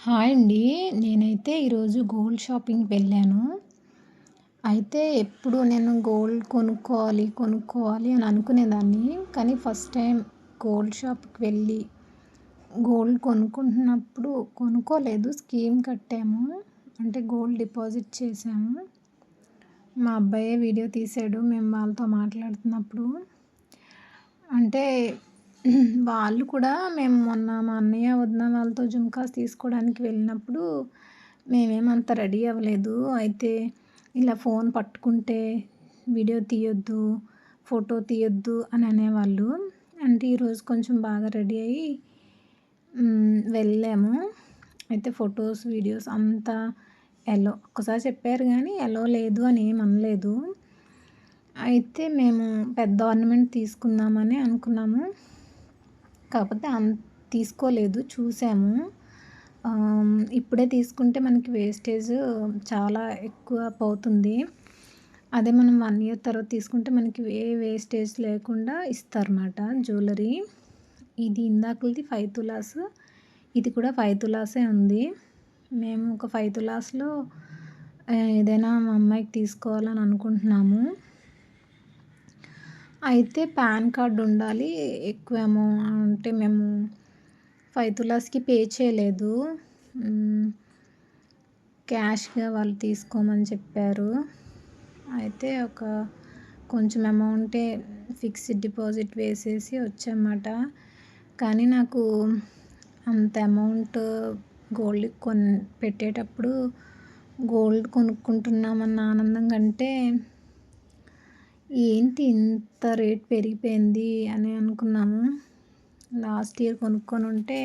Hi అండి. నేనైతే ఈరోజు గోల్డ్ షాపింగ్‌కి వెళ్ళాను. అయితే ఎప్పుడు నేను గోల్డ్ కొనుక్కోవాలి అని అనుకునేదాన్ని. కానీ ఫస్ట్ టైం గోల్డ్ షాప్‌కి వెళ్ళి గోల్డ్ కొనుక్కుంటున్నప్పుడు కొనుక్కోలేదు. స్కీమ్ కట్టాము. అంటే గోల్డ్ డిపాజిట్ చేశాము. మా అబ్బాయే వీడియో తీసాడు మేము వాళ్ళతో మాట్లాడుతున్నప్పుడు. అంటే వాళ్ళు కూడా మేము మొన్న మా అన్నయ్య, వదిన వాళ్ళతో జుంకాస్ తీసుకోవడానికి వెళ్ళినప్పుడు మేమేమంత రెడీ అవ్వలేదు. అయితే ఇలా ఫోన్ పట్టుకుంటే వీడియో తీయొద్దు, ఫోటో తీయొద్దు అని అనేవాళ్ళు. అంటే ఈరోజు కొంచెం బాగా రెడీ అయ్యి వెళ్ళాము. అయితే ఫొటోస్, వీడియోస్ అంతా ఎలో ఒక్కసారి చెప్పారు కానీ ఎలో లేదు అని ఏమి అనలేదు. అయితే మేము పెద్ద ఆర్నమెంట్ తీసుకుందామని అనుకున్నాము. కాకపోతే తీసుకోలేదు, చూసాము. ఇప్పుడే తీసుకుంటే మనకి వేస్టేజ్ చాలా ఎక్కువ పోతుంది. అదే మనం 1 ఇయర్ తర్వాత తీసుకుంటే మనకి ఏ వేస్టేజ్ లేకుండా ఇస్తారన్నమాట జ్యువెలరీ. ఇది ఇందాకలది 5 తులాస్, ఇది కూడా 5 తులాసే ఉంది. మేము ఒక 5 తులాస్లో ఏదైనా మా అమ్మాయికి తీసుకోవాలని అనుకుంటున్నాము. అయితే పాన్ కార్డ్ ఉండాలి. ఎక్కువ అంటే మేము 5 తులాస్‌కి పే చేయలేదు. క్యాష్‌గా వాళ్ళు తీసుకోమని చెప్పారు. అయితే కొంచెం అమౌంటే ఫిక్స్డ్ డిపాజిట్ వేసేసి వచ్చామాట. కానీ నాకు అంత అమౌంట్ గోల్డ్ పెట్టేటప్పుడు గోల్డ్ కొనుక్కుంటున్నామన్న ఆనందం కంటే ఏంటి ఇంత రేట్ పెరిగిపోయింది అని అనుకున్నాము. లాస్ట్ ఇయర్ కొనుక్కొని ఉంటే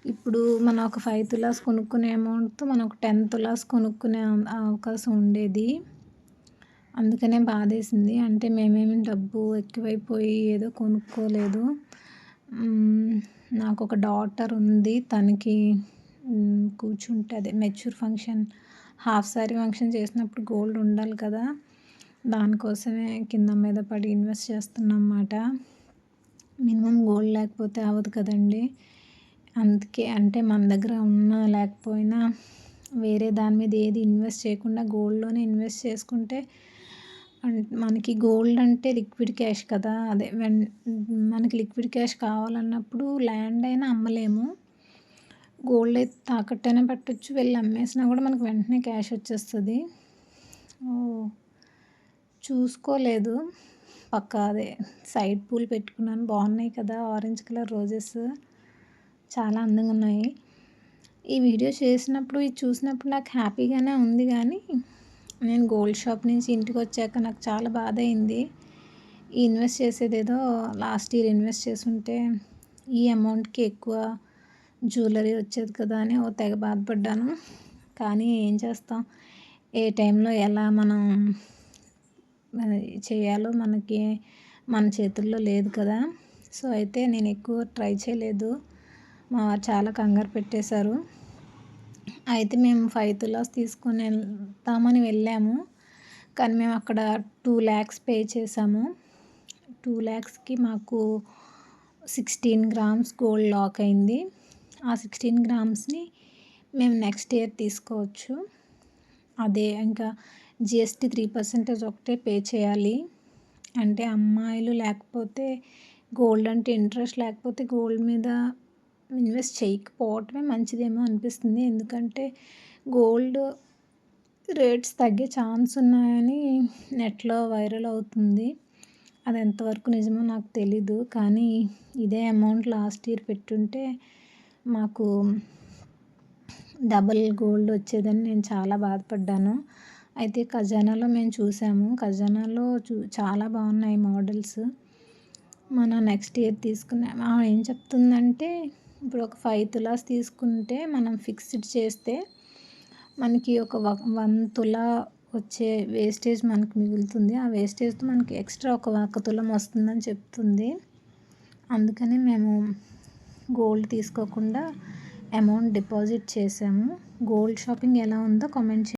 ఇప్పుడు మనం ఒక 5 తులాస్ కొనుక్కునే అమౌంట్తో మనం ఒక 10 తులాస్ కొనుక్కునే అవకాశం ఉండేది. అందుకనే బాధేసింది. అంటే మేమేమి డబ్బు ఎక్కువైపోయి ఏదో కొనుక్కోలేదు. నాకు ఒక డాటర్ ఉంది. తనకి కూర్చుంటే అదే mature function, half sorry function చేసినప్పుడు గోల్డ్ ఉండాలి కదా, దానికోసమే కింద మీద పడి ఇన్వెస్ట్ చేస్తున్నాం అన్నమాట. మినిమం గోల్డ్ లేకపోతే అవ్వదు కదండి. అందుకే అంటే మన దగ్గర ఉన్నా లేకపోయినా వేరే దాని మీద ఏది ఇన్వెస్ట్ చేయకుండా గోల్డ్లోనే ఇన్వెస్ట్ చేసుకుంటే మనకి గోల్డ్ అంటే లిక్విడ్ క్యాష్ కదా. అదే మనకి లిక్విడ్ క్యాష్ కావాలన్నప్పుడు ల్యాండ్ అయినా అమ్మలేము. గోల్డ్ అయితే తాకట్టైనా పెట్టచ్చు, వెళ్ళి అమ్మేసినా కూడా మనకు వెంటనే క్యాష్ వచ్చేస్తుంది. చూసుకోలేదు. అదే సైడ్ పూలు పెట్టుకున్నాను, బాగున్నాయి కదా, ఆరెంజ్ కలర్ రోజెస్ చాలా అందంగా ఉన్నాయి. ఈ వీడియో చేసినప్పుడు ఇది చూసినప్పుడు నాకు హ్యాపీగానే ఉంది. కానీ నేను గోల్డ్ షాప్ నుంచి ఇంటికి వచ్చాక నాకు చాలా బాధ అయింది. ఇన్వెస్ట్ చేసేదేదో లాస్ట్ ఇయర్ ఇన్వెస్ట్ చేసుంటే ఈ అమౌంట్కి ఎక్కువ జ్యువెలరీ వచ్చేది కదా అని తెగ బాధపడ్డాను. కానీ ఏం చేస్తాం, ఏ టైంలో ఎలా మనం చేయాలో మనకి మన చేతుల్లో లేదు కదా. సో అయితే నేను ఎక్కువ ట్రై చేయలేదు. మా వారు చాలా కంగారు పెట్టేశారు. అయితే మేము 5 తులాస్ తీసుకొని వెళ్తామని వెళ్ళాము. కానీ మేము అక్కడ 2 lakhs పే చేసాము. 2 lakhsకి మాకు 16 grams గోల్డ్ లాక్ అయింది. ఆ 16 gramsని మేము నెక్స్ట్ ఇయర్ తీసుకోవచ్చు. అదే ఇంకా GST 3% ఒకటే పే చేయాలి. అంటే అమ్మాయిలు లేకపోతే గోల్డ్ అంటే ఇంట్రెస్ట్ లేకపోతే గోల్డ్ మీద ఇన్వెస్ట్ చేయకపోవటమే మంచిదేమో అనిపిస్తుంది. ఎందుకంటే గోల్డ్ రేట్స్ తగ్గే ఛాన్స్ ఉన్నాయని నెట్లో వైరల్ అవుతుంది. అది ఎంతవరకు నిజమో నాకు తెలీదు. కానీ ఇదే అమౌంట్ లాస్ట్ ఇయర్ పెట్టుంటే మాకు డబల్ గోల్డ్ వచ్చేదని నేను చాలా బాధపడ్డాను. అయితే ఖజానాలో మేము చూసాము. ఖజానాలో చాలా బాగున్నాయి మోడల్స్. మనం నెక్స్ట్ ఇయర్ ఏం చెప్తుందంటే ఇప్పుడు ఒక 5 తులాస్ తీసుకుంటే మనం ఫిక్స్డ్ చేస్తే మనకి ఒక 1 తులా వచ్చే వేస్టేజ్ మనకు మిగులుతుంది. ఆ వేస్టేజ్తో మనకి ఎక్స్ట్రా ఒక 1 తులం వస్తుందని చెప్తుంది. అందుకని మేము గోల్డ్ తీసుకోకుండా అమౌంట్ డిపాజిట్ చేసాము. గోల్డ్ షాపింగ్ ఎలా ఉందో కామెంట్ చేయండి.